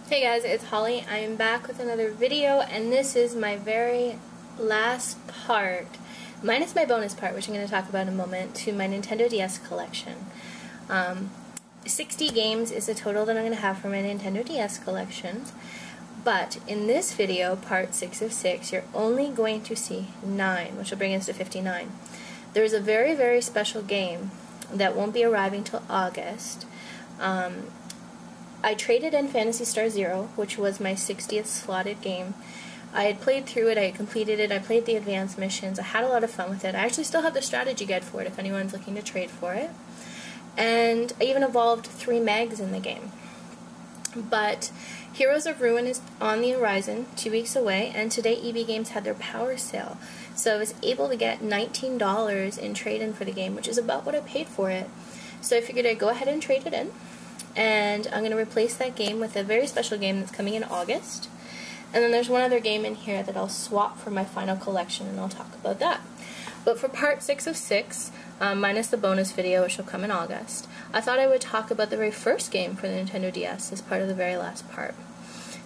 Hey guys, it's Holly. I am back with another video, and this is my very last part, minus my bonus part, which I'm going to talk about in a moment, to my Nintendo DS collection. 60 games is the total that I'm going to have for my Nintendo DS collection, but in this video, part 6 of 6, you're only going to see 9, which will bring us to 59. There's a very, very special game that won't be arriving till August. I traded in Phantasy Star Zero, which was my 60th slotted game. I had played through it, I had completed it, I played the advanced missions, I had a lot of fun with it. I actually still have the strategy guide for it if anyone's looking to trade for it. And I even evolved 3 mags in the game. But Heroes of Ruin is on the horizon, 2 weeks away, and today EB Games had their power sale. So I was able to get $19 in trade-in for the game, which is about what I paid for it. So I figured I'd go ahead and trade it in. And I'm going to replace that game with a very special game that's coming in August. And then there's one other game in here that I'll swap for my final collection, and I'll talk about that. But for part 6 of 6, minus the bonus video, which will come in August, I thought I would talk about the very first game for the Nintendo DS as part of the very last part.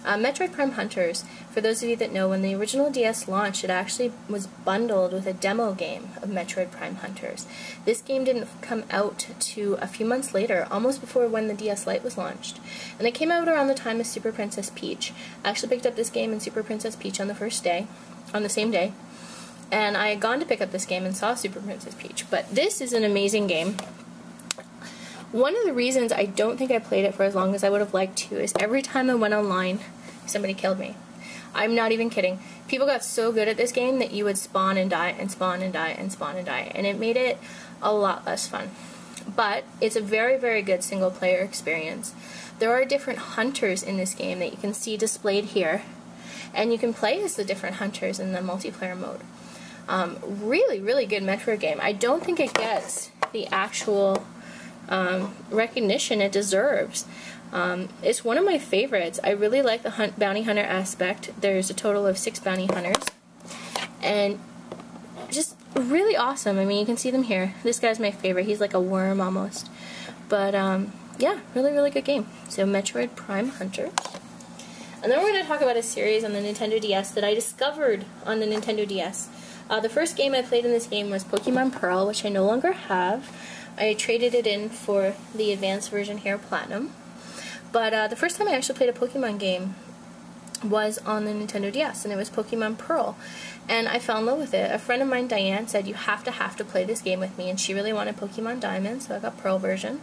Metroid Prime Hunters, for those of you that know, when the original DS launched, it actually was bundled with a demo game of Metroid Prime Hunters. This game didn't come out to a few months later, almost before when the DS Lite was launched. And it came out around the time of Super Princess Peach. I actually picked up this game and Super Princess Peach on the same day. And I had gone to pick up this game and saw Super Princess Peach. But this is an amazing game. One of the reasons I don't think I played it for as long as I would have liked to is every time I went online, somebody killed me. I'm not even kidding. People got so good at this game that you would spawn and die and spawn and die and spawn and die, and it made it a lot less fun. But it's a very, very good single-player experience. There are different hunters in this game that you can see displayed here, and you can play as the different hunters in the multiplayer mode. Really, really good Metroid game. I don't think it gets the actual recognition it deserves. It's one of my favorites. I really like the bounty hunter aspect. There's a total of 6 bounty hunters, and just really awesome. I mean, you can see them here. This guy's my favorite. He's like a worm almost, but yeah, really, really good game. So Metroid Prime Hunters. And then we're going to talk about a series on the Nintendo DS that I discovered on the Nintendo DS. The first game I played in this game was Pokemon Pearl, which I no longer have. I traded it in for the advanced version here, Platinum. But the first time I actually played a Pokemon game was on the Nintendo DS, and it was Pokemon Pearl. And I fell in love with it. A friend of mine, Diane, said, you have to play this game with me, and she really wanted Pokemon Diamond, so I got Pearl version.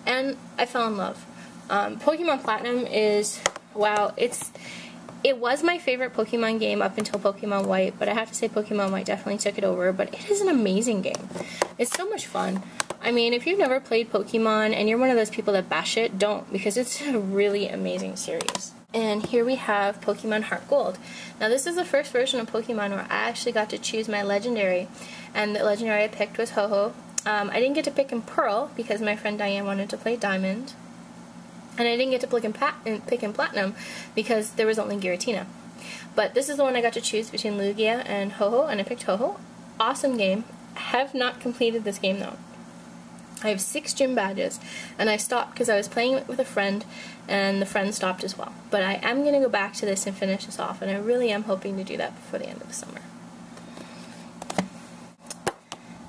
And I fell in love. Pokemon Platinum is, wow, it was my favorite Pokemon game up until Pokemon White, but I have to say Pokemon White definitely took it over, but it is an amazing game. It's so much fun. I mean, if you've never played Pokemon and you're one of those people that bash it, don't, because it's a really amazing series. And here we have Pokemon Heart Gold. Now this is the first version of Pokemon where I actually got to choose my legendary, and the legendary I picked was Ho-Oh. I didn't get to pick in Pearl because my friend Diane wanted to play Diamond. And I didn't get to pick in Platinum because there was only Giratina. But this is the one I got to choose between Lugia and Ho-Oh, and I picked Ho-Oh. Awesome game. Have not completed this game though. I have 6 gym badges, and I stopped because I was playing it with a friend, and the friend stopped as well. But I am going to go back to this and finish this off, and I really am hoping to do that before the end of the summer.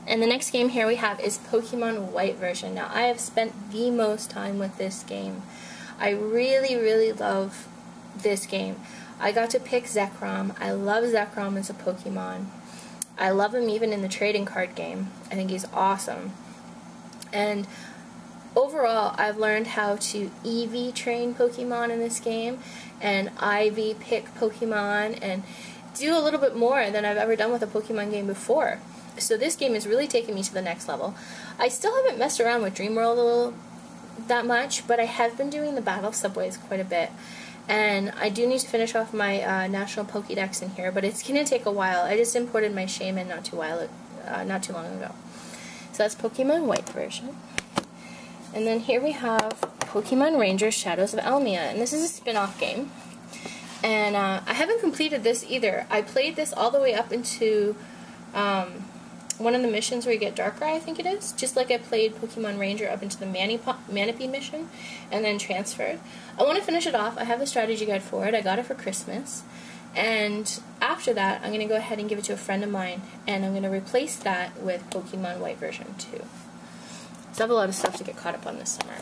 And the next game here we have is Pokemon White version. Now, I have spent the most time with this game. I really, really love this game. I got to pick Zekrom. I love Zekrom as a Pokemon. I love him even in the trading card game. I think he's awesome. And overall, I've learned how to EV train Pokemon in this game, and IV pick Pokemon, and do a little bit more than I've ever done with a Pokemon game before. So this game is really taking me to the next level. I still haven't messed around with Dream World that much, but I have been doing the battle subways quite a bit. And I do need to finish off my National Pokédex in here, but it's going to take a while. I just imported my Shaman not too long ago. So that's Pokemon White version. And then here we have Pokemon Rangers Shadows of Elmia, and this is a spin-off game. And I haven't completed this either. I played this all the way up into one of the missions where you get Darkrai, I think it is, just like I played Pokemon Ranger up into the Manaphy mission and then transferred. I want to finish it off. I have the strategy guide for it. I got it for Christmas. And after that, I'm going to go ahead and give it to a friend of mine, and I'm going to replace that with Pokemon White version 2. So I have a lot of stuff to get caught up on this summer.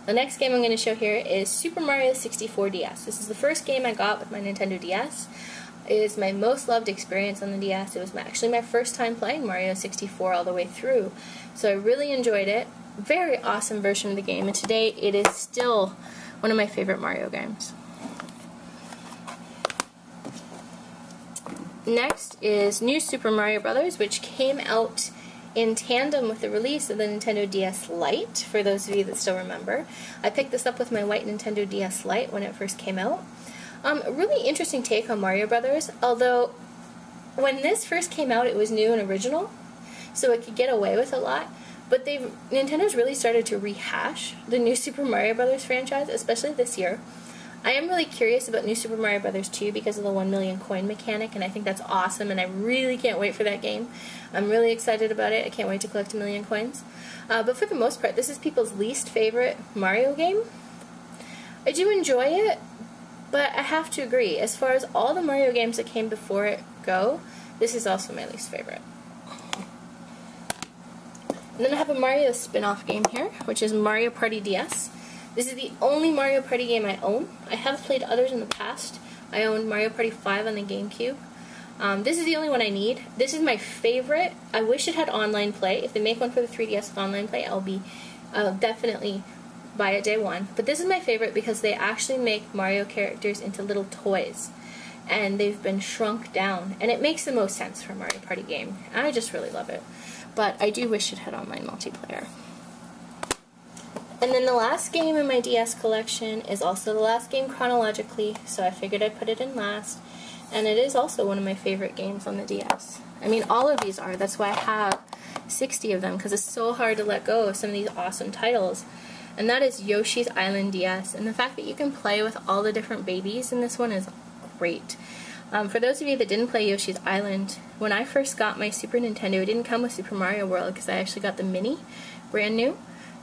The next game I'm going to show here is Super Mario 64 DS. This is the first game I got with my Nintendo DS. It is my most loved experience on the DS. It was actually my first time playing Mario 64 all the way through. So I really enjoyed it. Very awesome version of the game, and today it is still one of my favorite Mario games. Next is New Super Mario Bros., which came out in tandem with the release of the Nintendo DS Lite, for those of you that still remember. I picked this up with my white Nintendo DS Lite when it first came out. A really interesting take on Mario Brothers, although when this first came out it was new and original, so it could get away with a lot, but Nintendo's really started to rehash the New Super Mario Brothers franchise, especially this year. I am really curious about New Super Mario Bros. 2 because of the 1 million coin mechanic, and I think that's awesome, and I really can't wait for that game. I'm really excited about it. I can't wait to collect 1 million coins. But for the most part, this is people's least favorite Mario game. I do enjoy it, but I have to agree, as far as all the Mario games that came before it go, this is also my least favorite. And then I have a Mario spin-off game here, which is Mario Party DS. This is the only Mario Party game I own. I have played others in the past. I owned Mario Party 5 on the GameCube. This is the only one I need. This is my favorite. I wish it had online play. If they make one for the 3DS with online play, I'll definitely buy it day one. But this is my favorite because they actually make Mario characters into little toys. And they've been shrunk down. And it makes the most sense for a Mario Party game. I just really love it. But I do wish it had online multiplayer. And then the last game in my DS collection is also the last game chronologically, so I figured I'd put it in last. And it is also one of my favorite games on the DS. I mean, all of these are. That's why I have 60 of them, because it's so hard to let go of some of these awesome titles. And that is Yoshi's Island DS. And the fact that you can play with all the different babies in this one is great. For those of you that didn't play Yoshi's Island, when I first got my Super Nintendo, it didn't come with Super Mario World, because I actually got the Mini, brand new.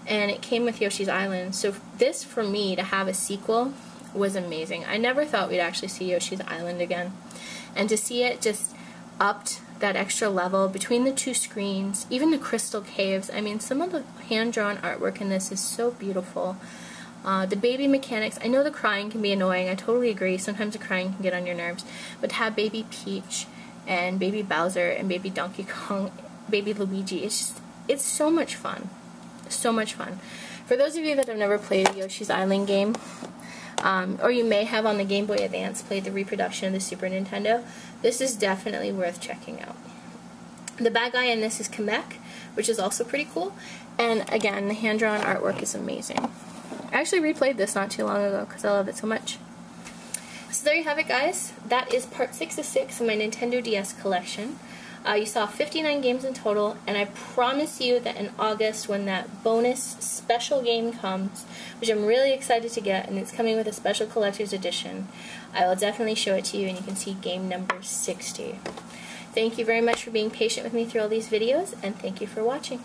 And it came with Yoshi's Island. So this, for me, to have a sequel was amazing. I never thought we'd actually see Yoshi's Island again. And to see it just upped that extra level between the two screens, even the crystal caves. I mean, some of the hand-drawn artwork in this is so beautiful. The baby mechanics, I know the crying can be annoying. I totally agree. Sometimes the crying can get on your nerves. But to have Baby Peach and Baby Bowser and Baby Donkey Kong, Baby Luigi, it's so much fun. So much fun. For those of you that have never played a Yoshi's Island game, or you may have on the Game Boy Advance played the reproduction of the Super Nintendo, this is definitely worth checking out. The bad guy in this is Kamek, which is also pretty cool, and again, the hand-drawn artwork is amazing. I actually replayed this not too long ago because I love it so much. So there you have it, guys. That is part 6 of 6 of my Nintendo DS collection. You saw 59 games in total, and I promise you that in August, when that bonus special game comes, which I'm really excited to get, and it's coming with a special collector's edition, I will definitely show it to you, and you can see game number 60. Thank you very much for being patient with me through all these videos, and thank you for watching.